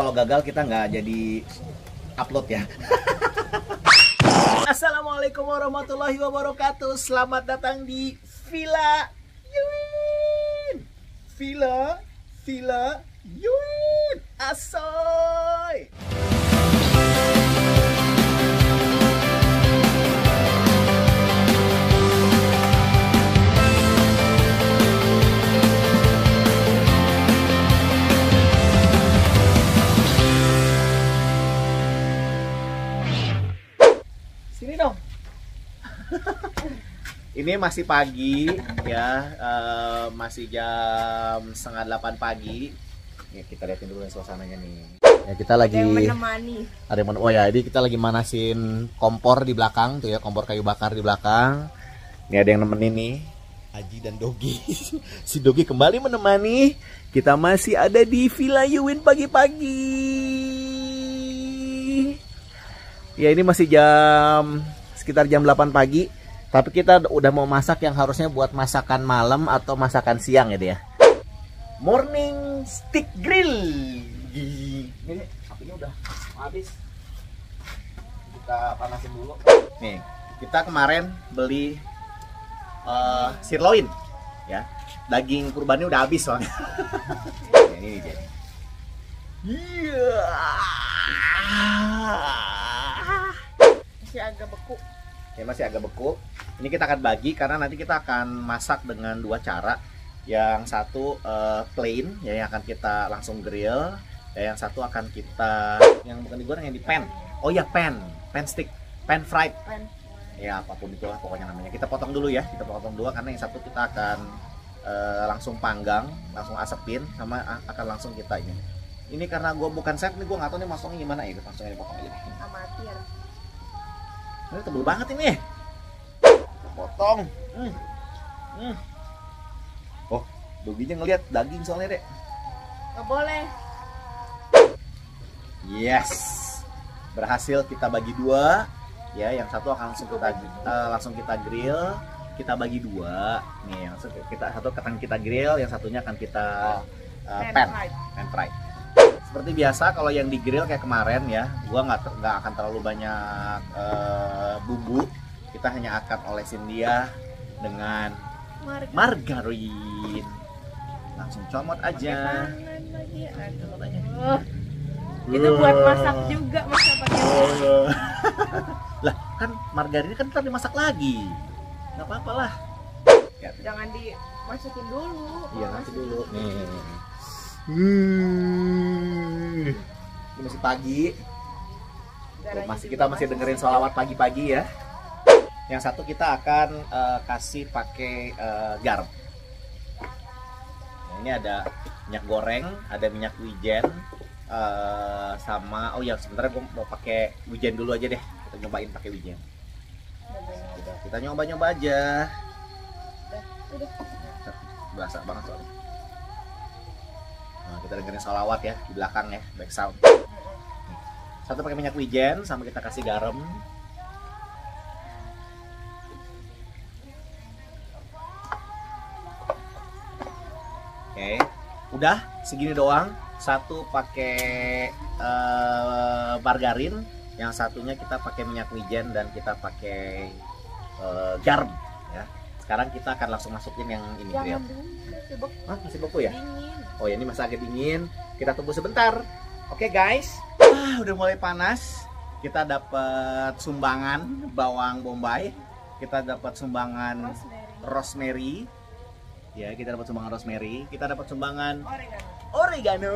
kalau gagal kita nggak jadi upload ya. Assalamualaikum warahmatullahi wabarakatuh. Selamat datang di Villa Yuin. Villa Yuin. Asoy. Sini dong. Ini masih pagi ya, masih jam 7:30 pagi. Ya, kita lihatin dulu suasananya nih. Ya, kita lagi menemani. Oh ya, jadi kita lagi manasin kompor di belakang tuh ya, kompor kayu bakar di belakang. Ini ada yang nemenin nih, Aji dan Dogi. Si Dogi kembali menemani. Kita masih ada di Villa Yuin pagi-pagi. Ya, ini masih sekitar jam 8 pagi. Tapi kita udah mau masak yang harusnya buat masakan malam atau masakan siang ya dia. Morning stick grill. Ini apinya udah habis. Kita panasin dulu. Nih, kita kemarin beli sirloin ya. Daging kurbannya udah habis soalnya. Ini dia. Iya. Masih agak beku. Ya, masih agak beku. Ini kita akan bagi karena nanti kita akan masak dengan dua cara. Yang satu plain, ya, yang akan kita langsung grill. Ya, yang satu akan kita yang bukan digoreng, yang di pan. Oh ya, pan stick, pan fried. Ya, apapun itulah pokoknya namanya. Kita potong dulu ya, kita potong dulu karena yang satu kita akan langsung panggang, langsung asepin, sama akan langsung kita ini. Ini karena gue bukan chef nih, gue nggak tahu nih masuknya gimana ya, langsung ini potong aja. Amatir. Ini tebel banget ini. Potong. Oh, Doginya ngelihat daging soalnya deh. Nggak boleh. Yes, berhasil kita bagi dua. Ya, yang satu akan langsung kita grill. Kita bagi dua. Nih, yang satu akan kita grill, yang satunya akan kita pan fried. Seperti biasa kalau yang di grill kayak kemarin ya, gua nggak akan terlalu banyak bumbu. Kita hanya akan olesin dia dengan margarin. Langsung comot aja. Itu buat masak juga, masa pakai. Lah, kan margarinnya kan ntar dimasak lagi. Nggak apa-apa lah. Jangan dimasukin dulu. Iya, nanti dulu. Nih. Ini masih pagi. Kita masih dengerin sholawat pagi-pagi ya. Yang satu kita akan kasih pakai garam. Nah, ini ada minyak goreng, ada minyak wijen, sama sebenarnya gue mau pakai wijen dulu aja deh. Kita nyobain pakai wijen. Kita nyoba aja. Berasa banget soalnya. Nah, kita dengerin sholawat ya di belakang ya, back sound. Satu pakai minyak wijen, sama kita kasih garam. Oke, udah segini doang. Satu pakai margarin, yang satunya kita pakai minyak wijen dan kita pakai garam ya. Sekarang kita akan langsung masukin yang ini grill. Masih beku ya? Dingin. Oh ya, ini masih agak dingin. Kita tunggu sebentar. Oke guys, udah mulai panas. Kita dapat sumbangan bawang bombay. Kita dapat sumbangan rosemary. Ya, kita dapat sumbangan rosemary. Kita dapat sumbangan oregano.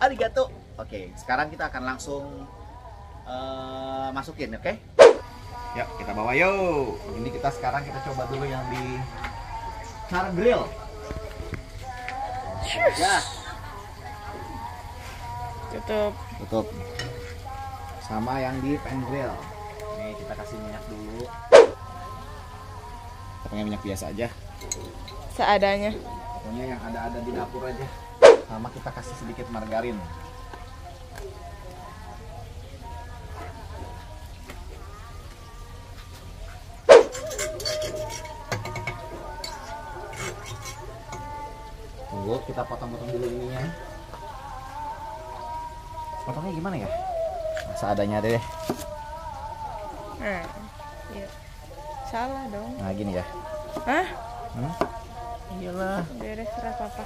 Arigato. Oke, sekarang kita akan langsung masukin, oke? Yuk, kita bawa yuk. Ini sekarang kita coba dulu yang di char grill. Ya. Tutup. Sama yang di pan grill. Nih, kita kasih minyak dulu. Kita pakai minyak biasa aja. Seadanya. Pokoknya yang ada di dapur aja. Sama kita kasih sedikit margarin. Tunggu, kita potong-potong dulu ininya. Potongnya gimana ya? Seadanya deh. Nah, iya. Salah dong. Nah gini ya. Hah? Iyalah. Beres serah papa.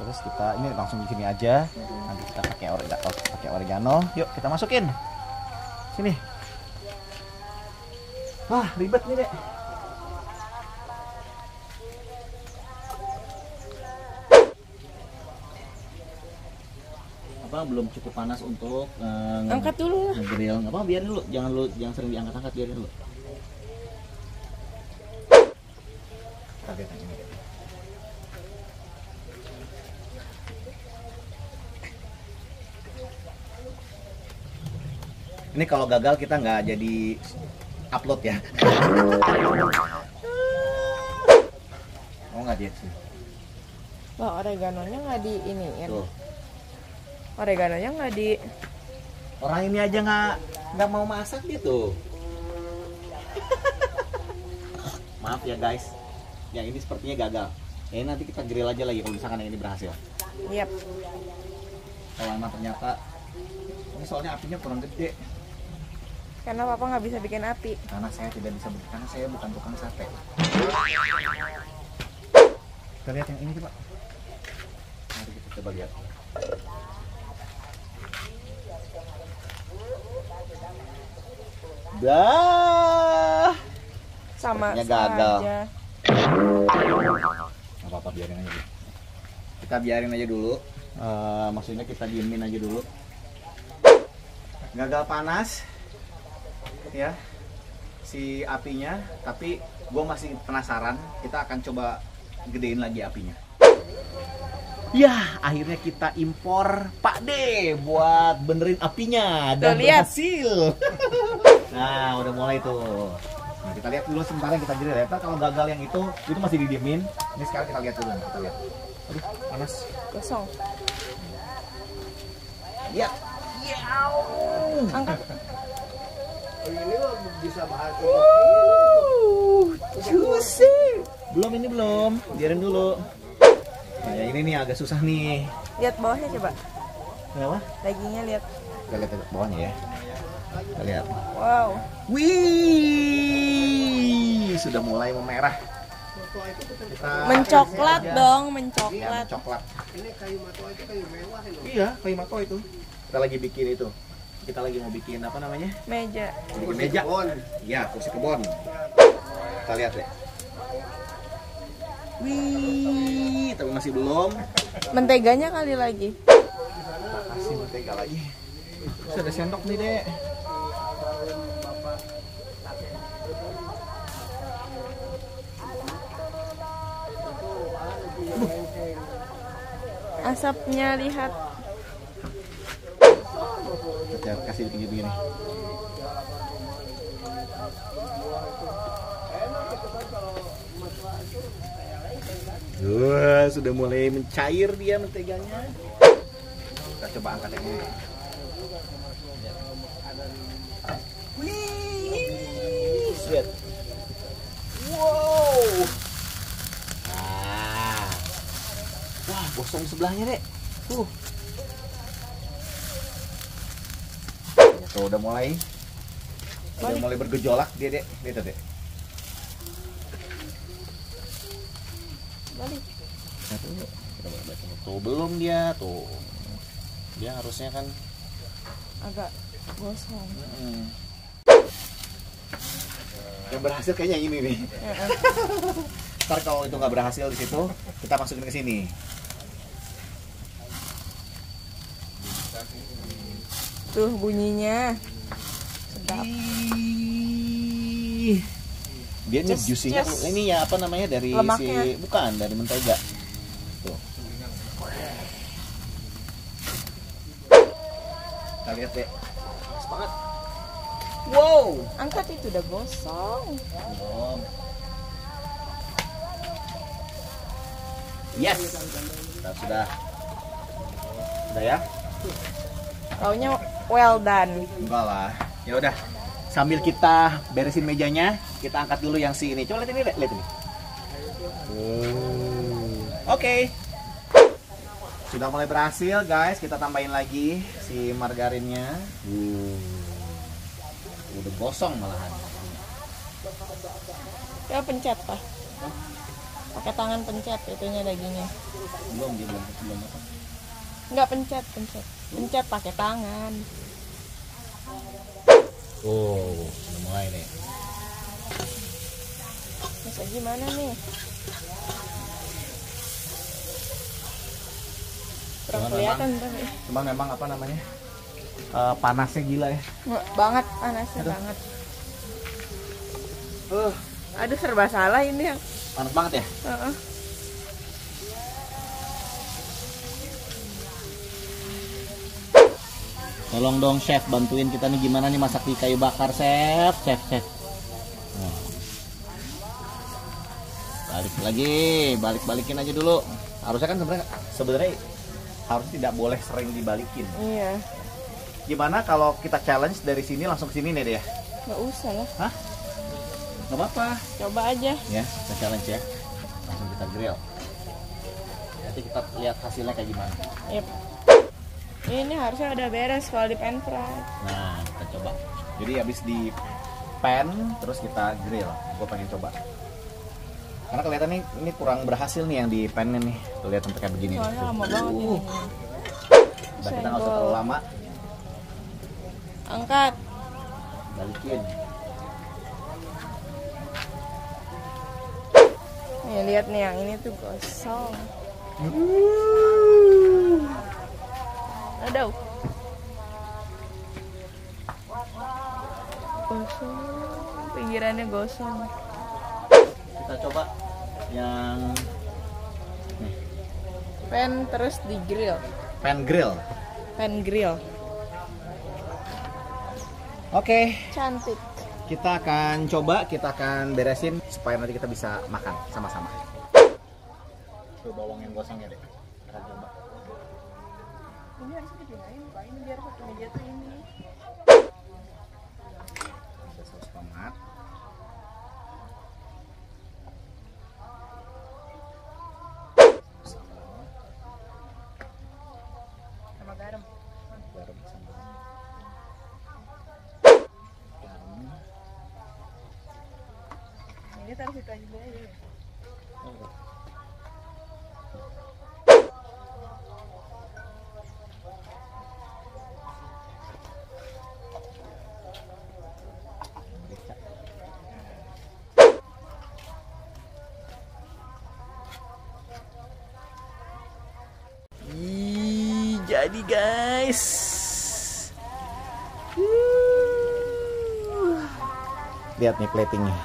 Terus kita ini langsung di sini aja. Nanti kita pakai oregano. Yuk kita masukin. Sini. Wah ribet nih dek. Apa belum cukup panas untuk Angkat dulu lah. ngegrill. Nggak apa, biarin dulu. Jangan sering diangkat-angkat, biarin dulu. Kita lihat yang ini. Ini kalau gagal kita nggak jadi upload ya. Oh nggak dia sih. Wah, oreganonya nggak di ini ya. Tuh. Oreganonya nggak di. Orang ini aja nggak mau masak gitu. Maaf ya guys, yang ini sepertinya gagal. Ya nanti kita grill aja lagi kalau misalkan yang ini berhasil. Yap. Kalau emang ternyata ini soalnya apinya kurang gede. Karena papa nggak bisa bikin api. Karena saya tidak bisa, karena saya bukan tukang sate. Kita lihat yang ini coba. Mari kita coba lihat. Dah. Sama Sepertinya gagal. saja. Nggak apa-apa, biarin aja dulu. Kita biarin aja dulu. Maksudnya kita diemin aja dulu. Gagal panas ya si apinya, tapi gue masih penasaran. Kita akan coba gedein lagi apinya. Ya, akhirnya kita impor Pak D buat benerin apinya dan Tuh, lihat. berhasil. Nah, udah mulai tuh. Nah, kita lihat dulu sebentar yang kita grill ya. Ntar kalau gagal yang itu masih didiemin. Ini sekarang kita lihat dulu, kita lihat. Aduh, panas. Gosong. Lihat. Angkat. Ini bisa bahas. Juicy. Belum, ini belum. Biarin dulu. Nah, yang ini nih agak susah nih. Lihat bawahnya coba. Kenapa? Dagingnya lihat. Kita lihat bawahnya ya. Kita lihat. Wow. Wih, sudah mulai memerah. Kita Mencoklat aja. dong, Iya, mencoklat. mencoklat. Ini kayu mato aja kayu mewah ini. Iya, kayu mato itu. Kita lagi bikin itu. Kita lagi mau bikin apa namanya? Meja. Bikin meja. Iya, kursi kebon. Kita lihat deh. Wih, tapi masih belum. Menteganya kali lagi. Kita kasih mentega lagi. Terus ada sendok nih, Dek. Asapnya lihat. Kita kasih di pinggir begini. Wah, sudah mulai mencair dia menteganya. Kita coba angkat yang ini. Wih, sweet. Wow. Nah. Wah, gosong sebelahnya, Dek. Tuh udah mulai bergejolak dia, Dek. Lihat, Dek. Balik. Tuh belum dia tuh. Dia harusnya kan Agak gosong. yang berhasil kayaknya ini nih. Ntar kalau itu nggak berhasil di situ, kita masukin ke sini. Tuh bunyinya. Sedap. Ih. Dia nih Just- juicy-nya just. ini ya apa namanya dari Lemaknya. bukan dari mentega. Tuh. Kita lihat, Dek. Semangat. Wow. Angkat itu udah gosong. Belum. Yes. Sudah. Sudah ya? Taunya well done. Enggak lah. Ya udah. Sambil kita beresin mejanya, kita angkat dulu yang si ini. Coba lihat ini, lihat ini. Oke. Sudah mulai berhasil guys, kita tambahin lagi si margarinnya. Udah gosong malahan. Ya pencet Pak. Pakai tangan pencet itunya dagingnya. Belum. Enggak pencet. Pencet pakai tangan. Oh, udah mulai nih. Masa gimana nih? Kurang kelihatan tapi. Cuman memang apa namanya? Panasnya gila ya. Nggak, banget panasnya banget. Aduh serba salah ini yang. Panas banget ya? Heeh. Tolong dong chef, bantuin kita nih gimana nih masak di kayu bakar, chef. Nah. Balikin aja dulu. Harusnya kan sebenarnya harus tidak boleh sering dibalikin. Iya. Gimana kalau kita challenge dari sini langsung ke sini nih deh ya? Nggak usah lah. Hah? Nggak apa-apa. Coba aja. Ya, kita challenge ya. Langsung kita grill. Nanti kita lihat hasilnya kayak gimana. Yep. Ini harusnya udah beres kalau di pan fry. Nah, kita coba. Jadi habis di pan terus kita grill. Gue pengen coba. Karena kelihatan nih ini kurang berhasil nih yang di pan nih. Tuh lihat sampai kayak begini. Soalnya lama banget ini. Udah kita nggak usah terlalu lama. Angkat. Balikin. Nih lihat nih yang ini tuh gosong. Aduh. Gosong. Pinggirannya gosong. Kita coba yang nih. Pan terus di grill. Pan grill. Pan grill. Oke, Cantik. kita akan beresin supaya nanti kita bisa makan sama-sama. Tuh bawang yang gosongnya deh. Kita coba. Ini harus dipindahin Pak, ini biar satu meja tuh ini. Ada saus tomat. Sama garam. Garam sama. Ini taruh situ aja dulu ya. Jadi guys, lihat nih platingnya.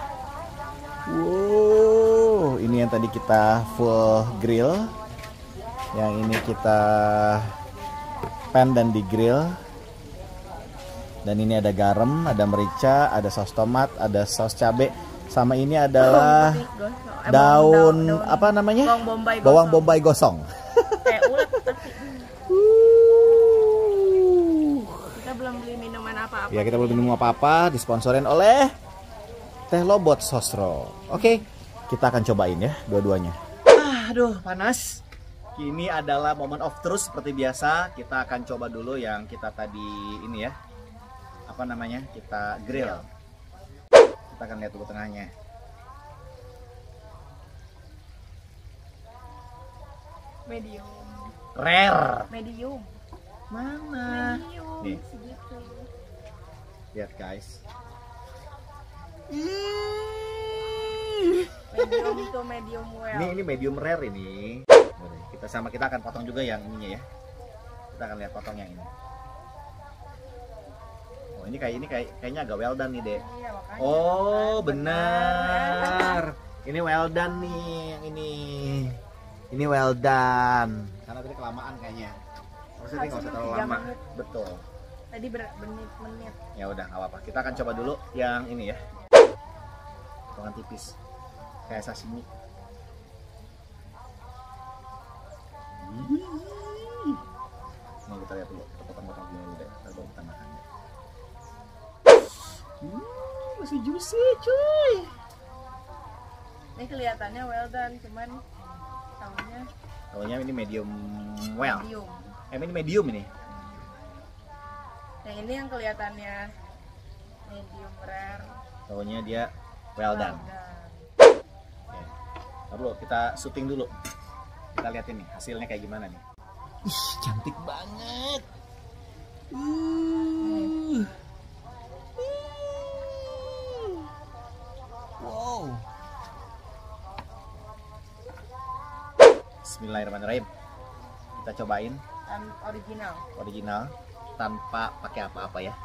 Wow, ini yang tadi kita full grill, yang ini kita pan dan di grill. Dan ini ada garam, ada merica, ada saus tomat, ada saus cabai, sama ini adalah daun apa namanya? Bawang bombay gosong. Kayak ulet tapi. Kita belum beli minuman apa-apa. Ya, kita belum minum apa-apa, disponsorin oleh Teh Lobot Sosro. Oke, kita akan cobain ya dua-duanya. Aduh, panas. Ini adalah moment of truth seperti biasa. Kita akan coba dulu yang kita tadi ini ya. Apa namanya? Kita grill. Kita akan lihat dulu tengahnya. Medium. Rare. Medium. Mana? Medium. Nih, Segitu. lihat guys. Medium itu medium well. Ini medium rare ini. Kita akan potong juga yang ininya ya. Kita akan lihat potong yang ini. Oh, ini kayaknya agak well done nih, Dek. Iya, makanya. Oh, benar. Ini well done nih yang ini. Ini well done. Karena tadi kelamaan kayaknya. Maksudnya nggak usah terlalu 3 lama. menit. Betul. Tadi bermenit-menit. Ya udah, nggak apa-apa. Kita akan coba dulu yang ini ya. Potongan tipis. Kayak sashimi. Mau kita lihat dulu, kita potong-potong gini dulu deh, baru kita makan. Masih juicy cuy. Ini kelihatannya well done, cuman tahunya Tahunya ini medium well. medium. Ini medium ini. Yang ini yang kelihatannya medium rare. Tahunya dia well done. Oke. Ntar dulu, kita syuting dulu. Kita liatin nih hasilnya kayak gimana nih. Ih, cantik banget. Wow. Bismillahirrahmanirrahim. Kita cobain Original. original tanpa pakai apa-apa ya.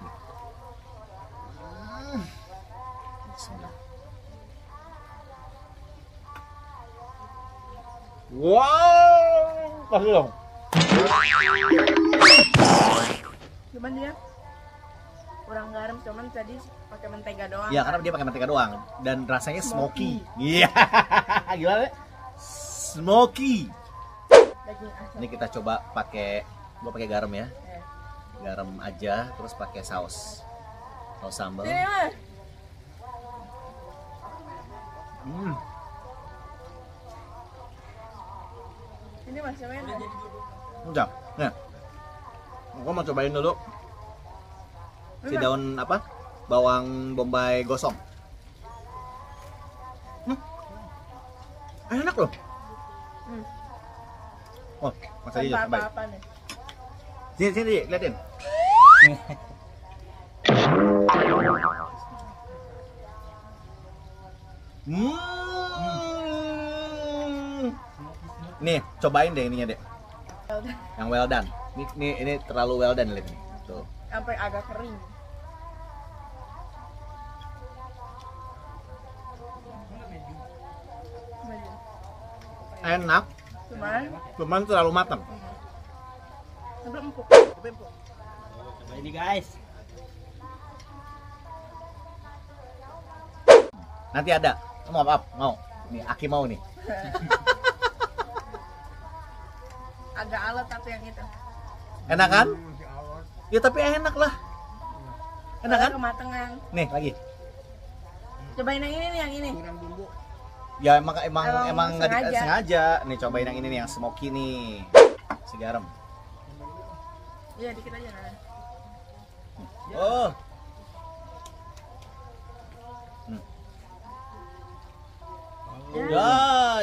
Bismillah. Wow, kasih dong. Cuman dia kurang garam, cuman tadi pakai mentega doang. Ya, karena dia pakai mentega doang dan rasanya smoky. Iya. Gimana? Smoky. Daging asam. Ini kita coba pakai, gua pakai garam ya. Eh. Garam aja, terus pakai saus sambal. Sini, Mas. Ini Mas, cobain. Udah. Nah, gua mau cobain dulu si daun apa? Bawang bombay gosong. Enak loh. Oh, Mas Adi Tanpa cobain. apa-apa nih. Sini, liatin. Nih, cobain deh ininya deh. Yang well done. Ini terlalu well done lihat nih. Tuh. Sampai agak kering. Enak, cuman terlalu matang. Sampai empuk. Coba ini guys. Nanti ada. Mau. Nih, Aki mau nih. Agak alot tapi yang itu. Enak kan? Ya tapi enak lah. Enak kan? Kematangan. Nih, lagi. Cobain yang ini nih, yang ini. Kurang bumbu. Ya emang nggak sengaja. sengaja. Nih cobain yang ini nih, yang smoky nih. Si garam. Iya, dikit aja nah. Oh. Ya,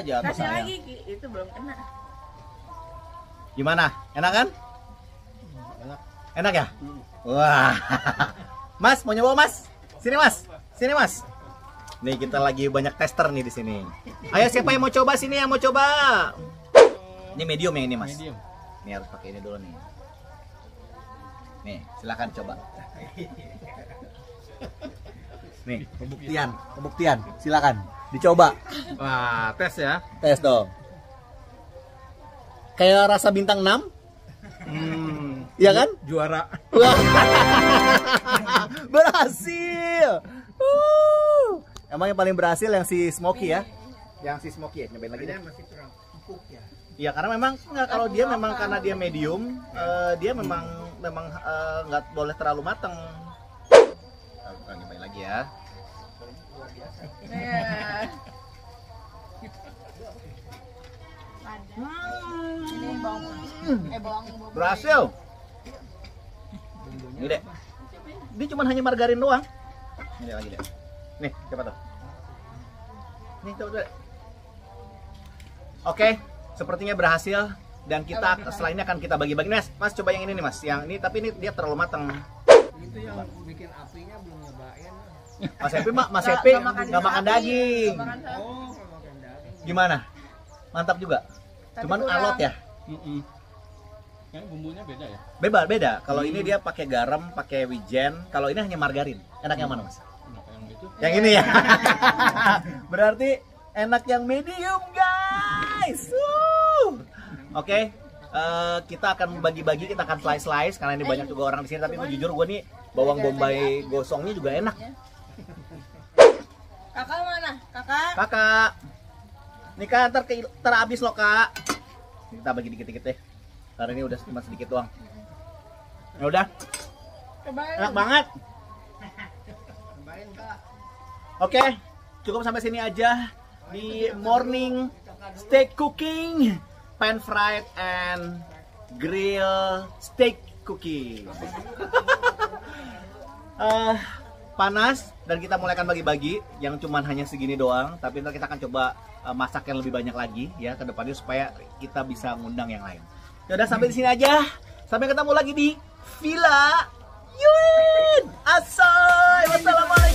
jatuh Kasih sayang. lagi, Ki. Itu belum kena. Gimana? Enak kan? Enak. Enak ya? Wah. Mas, mau nyoba Mas? Sini Mas. Sini Mas. Nih kita lagi banyak tester nih di sini. Ayo siapa yang mau coba sini yang mau coba? Ini medium yang ini Mas. Medium. Nih harus pakai ini dulu nih. Nih, silakan coba. Nih, pembuktian. Silakan dicoba. Wah, tes ya. Tes dong. Kayak rasa bintang 6? Iya kan? Juara. Wah. Berhasil. Emang yang paling berhasil yang si Smoky ya? Yang si Smoky ya, nyobain lagi deh. Masih kurang empuk ya. Iya, karena memang nggak, kalau dia memang karena dia medium, dia memang nggak boleh terlalu matang. Kita nyobain lagi ya. Ini bawang putih. Bawang bombay. Berhasil. Ini deh. Dia cuma hanya margarin doang. Ini lagi deh. Nih, coba tuh. Nih, coba. Oke, sepertinya berhasil dan kita setelah ini akan kita bagi-bagi. Mas, coba yang ini nih Mas. Yang ini tapi ini dia terlalu matang. Itu yang bikin apinya belum nyobain. Mas Epi nggak makan daging. Nggak makan sapi. Oh, kalau makan daging. Gimana? Mantap juga. Tapi Cuman kurang. alot ya. Yang bumbunya beda ya? Beda. Kalau ini dia pakai garam, pakai wijen. Kalau ini hanya margarin. Enak yang mana Mas? Yang itu. Yang ini ya. Berarti enak yang medium guys. Oke. Kita akan bagi-bagi, kita akan slice karena ini banyak juga orang di sini. Tapi jujur gue nih bawang bombay gosongnya juga enak. Kakak mana? Kakak. Nih Kak, ntar habis loh Kak. Kita bagi dikit-dikit deh. Karena ini udah cuma sedikit doang. Ya udah. Cobain. Enak banget. Cobain Kak. Oke, cukup sampai sini aja di morning steak cooking pan fried and grill steak cookie. Panas dan kita mulai akan bagi-bagi yang cuman hanya segini doang, tapi nanti kita akan coba masak yang lebih banyak lagi ya ke depannya supaya kita bisa ngundang yang lain. Ya udah sampai di sini aja. Sampai ketemu lagi di Villa Yun. Asal. Wassalamualaikum.